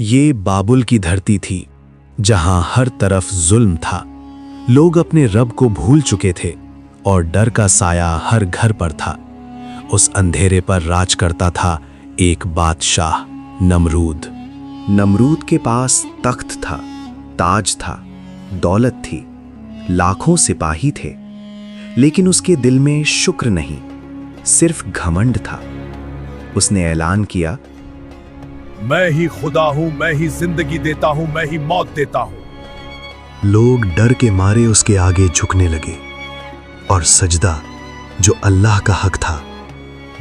ये बाबुल की धरती थी जहां हर तरफ जुल्म था। लोग अपने रब को भूल चुके थे और डर का साया हर घर पर था। उस अंधेरे पर राज करता था एक बादशाह, नमरूद। नमरूद के पास तख्त था, ताज था, दौलत थी, लाखों सिपाही थे, लेकिन उसके दिल में शुक्र नहीं, सिर्फ घमंड था। उसने ऐलान किया, मैं ही खुदा हूं, मैं ही जिंदगी देता हूं, मैं ही मौत देता हूं। लोग डर के मारे उसके आगे झुकने लगे और सजदा जो अल्लाह का हक था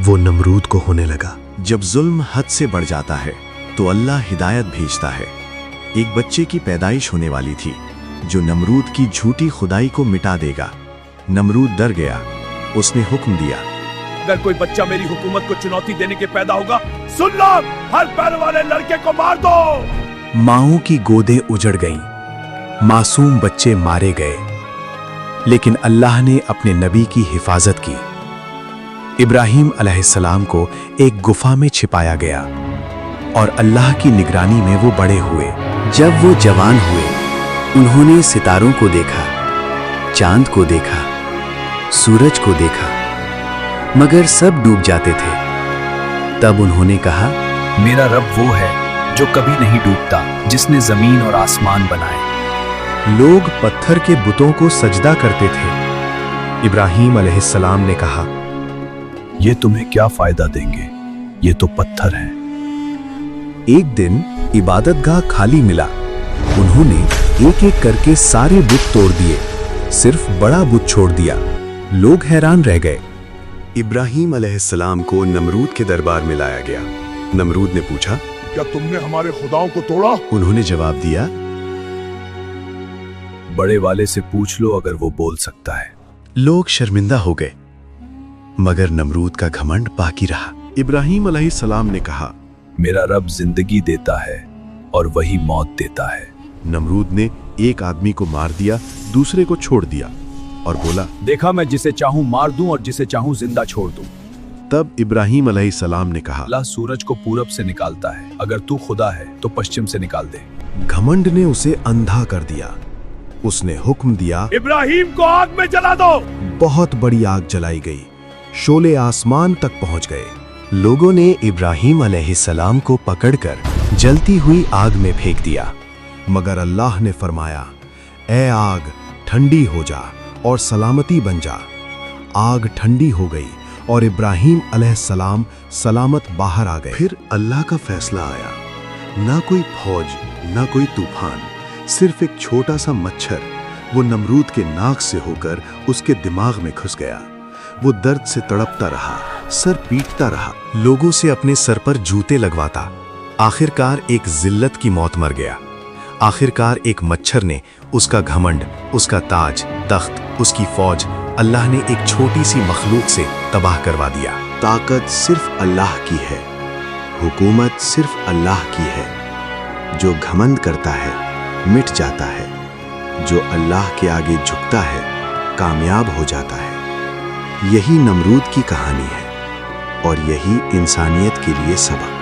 वो नमरूद को होने लगा। जब जुल्म हद से बढ़ जाता है तो अल्लाह हिदायत भेजता है। एक बच्चे की पैदाइश होने वाली थी जो नमरूद की झूठी खुदाई को मिटा देगा। नमरूद डर गया। उसने हुक्म दिया, अगर कोई बच्चा मेरी हुकूमत को चुनौती देने के पैदा होगा, सुन लो, हर पैर वाले लड़के को मार दो। माओं की गोदें उजड़ गईं, मासूम बच्चे मारे गए, लेकिन अल्लाह ने अपने नबी की हिफाजत की। इब्राहीम अलैहिस्सलाम को एक गुफा में छिपाया गया और अल्लाह की निगरानी में वो बड़े हुए। जब वो जवान हुए, उन्होंने सितारों को देखा, चांद को देखा, सूरज को देखा, मगर सब डूब जाते थे। तब उन्होंने कहा, मेरा रब वो है जो कभी नहीं डूबता, जिसने जमीन और आसमान बनाए। लोग पत्थर के बुतों को सजदा करते थे। इब्राहीम अलैहिस्सलाम ने कहा, ये तुम्हें क्या फायदा देंगे, ये तो पत्थर हैं। एक दिन इबादतगाह खाली मिला। उन्होंने एक एक करके सारे बुत तोड़ दिए, सिर्फ बड़ा बुत छोड़ दिया। लोग हैरान रह गए। इब्राहीम अलैहिस्सलाम को नमरूद के दरबार में लाया गया। नमरूद ने पूछा, क्या तुमने हमारे खुदाओं को तोड़ा? उन्होंने जवाब दिया, बड़े वाले से पूछ लो अगर वो बोल सकता है। लोग शर्मिंदा हो गए, मगर नमरूद का घमंड बाकी रहा। इब्राहीम अलैहिस्सलाम ने कहा, मेरा रब जिंदगी देता है और वही मौत देता है। नमरूद ने एक आदमी को मार दिया, दूसरे को छोड़ दिया और बोला, देखा, मैं जिसे चाहूं मार दूं और जिसे चाहूं जिंदा छोड़ दूं। तब इब्राहीम अलैहिस्सलाम ने कहा, अल्लाह सूरज को पूरब से निकालता है, अगर तू खुदा है तो पश्चिम से निकाल दे। घमंड ने उसे अंधा कर दिया। उसने हुक्म दिया, इब्राहीम को आग में जला दो। बहुत बड़ी आग जलाई गई, शोले आसमान तक पहुंच गए। लोगों ने इब्राहीम अलैहिस्सलाम को पकड़कर जलती हुई आग में फेंक दिया, मगर अल्लाह ने फरमाया, ए आग ठंडी हो जा और सलामती बन जा। आग ठंडी हो गई और इब्राहीम अलैहिस्सलाम सलामत बाहर आ गए। फिर अल्लाह का फैसला आया। ना कोई फौज, ना कोई तूफान, सिर्फ एक छोटा सा मच्छर वो नमरूद के नाक से होकर उसके दिमाग में घुस गया। वो दर्द से तड़पता रहा, सर पीटता रहा, लोगों से अपने सर पर जूते लगवाता। आखिरकार एक जिल्लत की मौत मर गया। आखिरकार एक मच्छर ने उसका घमंड, उसका ताज, तख्त, उसकी फौज, अल्लाह ने एक छोटी सी मखलूक से तबाह करवा दिया। ताकत सिर्फ अल्लाह की है, हुकूमत सिर्फ अल्लाह की है। जो घमंड करता है मिट जाता है, जो अल्लाह के आगे झुकता है कामयाब हो जाता है। यही नमरूद की कहानी है और यही इंसानियत के लिए सबक।